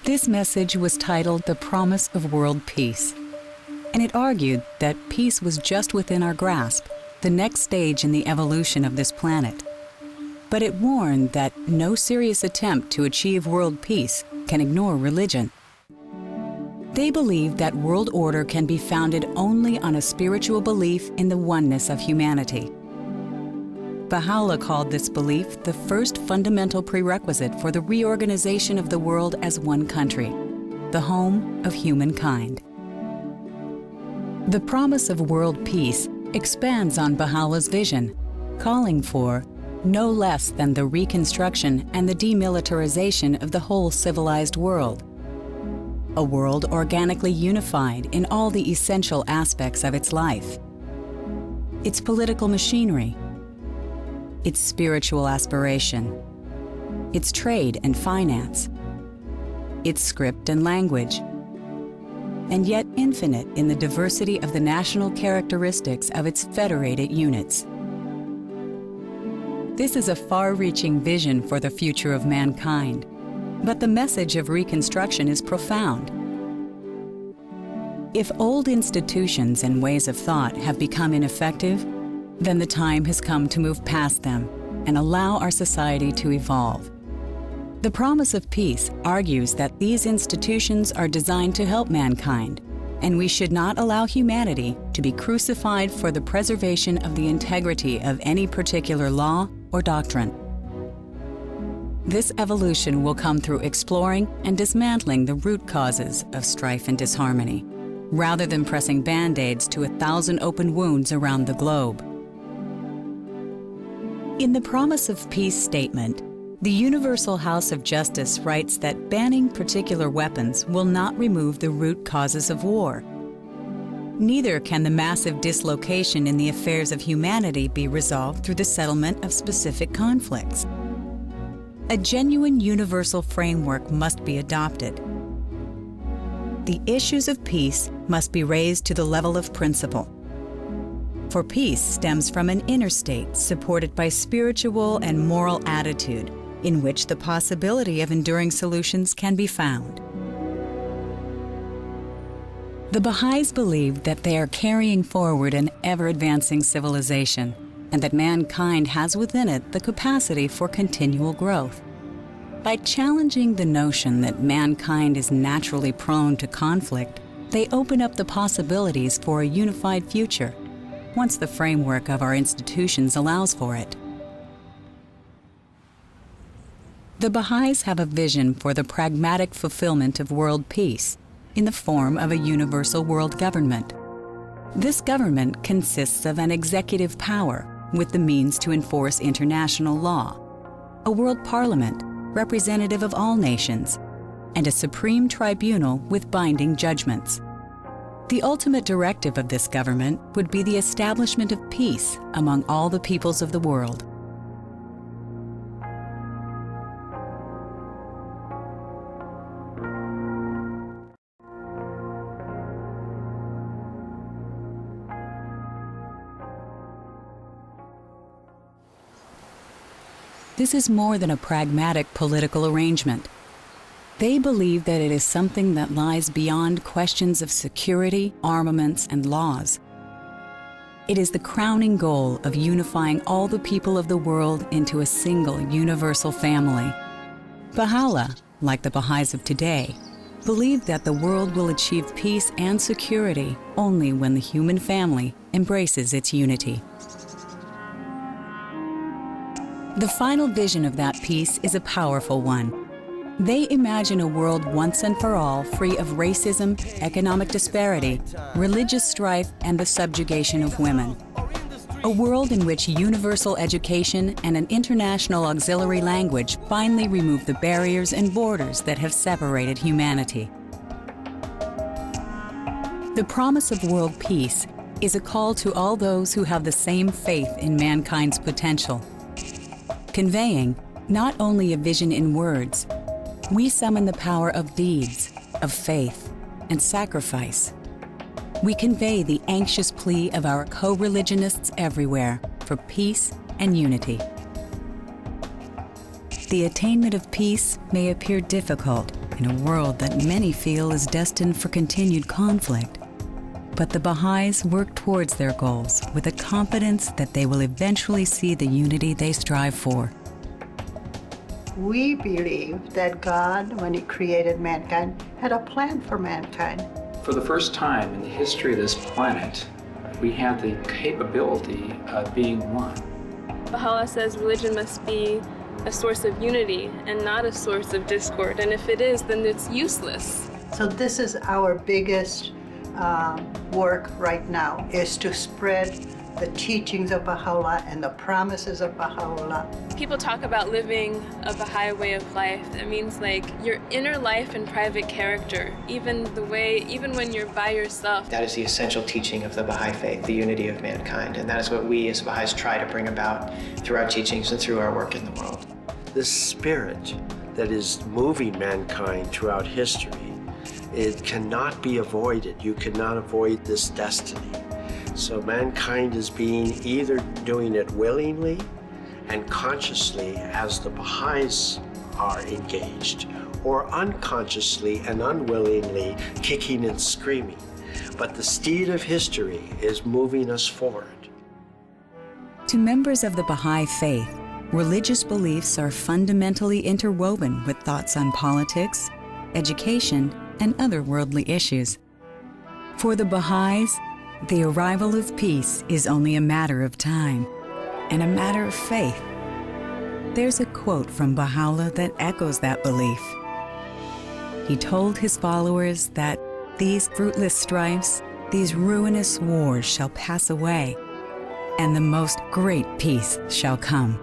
This message was titled The Promise of World Peace, and it argued that peace was just within our grasp, the next stage in the evolution of this planet. But it warned that no serious attempt to achieve world peace can ignore religion. They believed that world order can be founded only on a spiritual belief in the oneness of humanity. Bahaullah called this belief the first fundamental prerequisite for the reorganization of the world as one country, the home of humankind. The promise of world peace expands on Baha'u'llah's vision, calling for no less than the reconstruction and the demilitarization of the whole civilized world. A world organically unified in all the essential aspects of its life, its political machinery, its spiritual aspiration, its trade and finance, its script and language, and yet infinite in the diversity of the national characteristics of its federated units. This is a far-reaching vision for the future of mankind, but the message of reconstruction is profound. If old institutions and ways of thought have become ineffective, then the time has come to move past them and allow our society to evolve. The promise of peace argues that these institutions are designed to help mankind, and we should not allow humanity to be crucified for the preservation of the integrity of any particular law or doctrine. This evolution will come through exploring and dismantling the root causes of strife and disharmony, rather than pressing Band-Aids to 1,000 open wounds around the globe. In the Promise of Peace statement, the Universal House of Justice writes that banning particular weapons will not remove the root causes of war. Neither can the massive dislocation in the affairs of humanity be resolved through the settlement of specific conflicts. A genuine universal framework must be adopted. The issues of peace must be raised to the level of principle. For peace stems from an inner state supported by spiritual and moral attitude in which the possibility of enduring solutions can be found. The Baha'is believe that they are carrying forward an ever-advancing civilization and that mankind has within it the capacity for continual growth. By challenging the notion that mankind is naturally prone to conflict, they open up the possibilities for a unified future, once the framework of our institutions allows for it. The Baha'is have a vision for the pragmatic fulfillment of world peace in the form of a universal world government. This government consists of an executive power with the means to enforce international law, a world parliament representative of all nations, and a supreme tribunal with binding judgments. The ultimate directive of this government would be the establishment of peace among all the peoples of the world. This is more than a pragmatic political arrangement. They believe that it is something that lies beyond questions of security, armaments, and laws. It is the crowning goal of unifying all the people of the world into a single universal family. Bahaullah, like the Baha'is of today, believe that the world will achieve peace and security only when the human family embraces its unity. The final vision of that peace is a powerful one. They imagine a world once and for all free of racism, economic disparity, religious strife, and the subjugation of women. A world in which universal education and an international auxiliary language finally remove the barriers and borders that have separated humanity. The promise of world peace is a call to all those who have the same faith in mankind's potential. Conveying not only a vision in words, we summon the power of deeds, of faith, and sacrifice. We convey the anxious plea of our co-religionists everywhere for peace and unity. The attainment of peace may appear difficult, in a world that many feel is destined for continued conflict. But the Baha'is work towards their goals with a confidence that they will eventually see the unity they strive for. We believe that God, when He created mankind, had a plan for mankind. For the first time in the history of this planet, we have the capability of being one. Bahaullah says religion must be a source of unity and not a source of discord, and if it is, then it's useless. So this is our biggest work right now, is to spread the teachings of Bahaullah and the promises of Bahaullah. People talk about living a Baha'i way of life. That means like your inner life and private character, even when you're by yourself. That is the essential teaching of the Baha'i faith, the unity of mankind. And that is what we as Baha'is try to bring about through our teachings and through our work in the world. This spirit that is moving mankind throughout history, it cannot be avoided. You cannot avoid this destiny. So mankind is either doing it willingly and consciously as the Baha'is are engaged, or unconsciously and unwillingly kicking and screaming. But the steed of history is moving us forward. To members of the Baha'i faith, religious beliefs are fundamentally interwoven with thoughts on politics, education, and other worldly issues. For the Baha'is, the arrival of peace is only a matter of time and a matter of faith. There's a quote from Bahaullah that echoes that belief. He told his followers that these fruitless strifes, these ruinous wars shall pass away, and the most great peace shall come.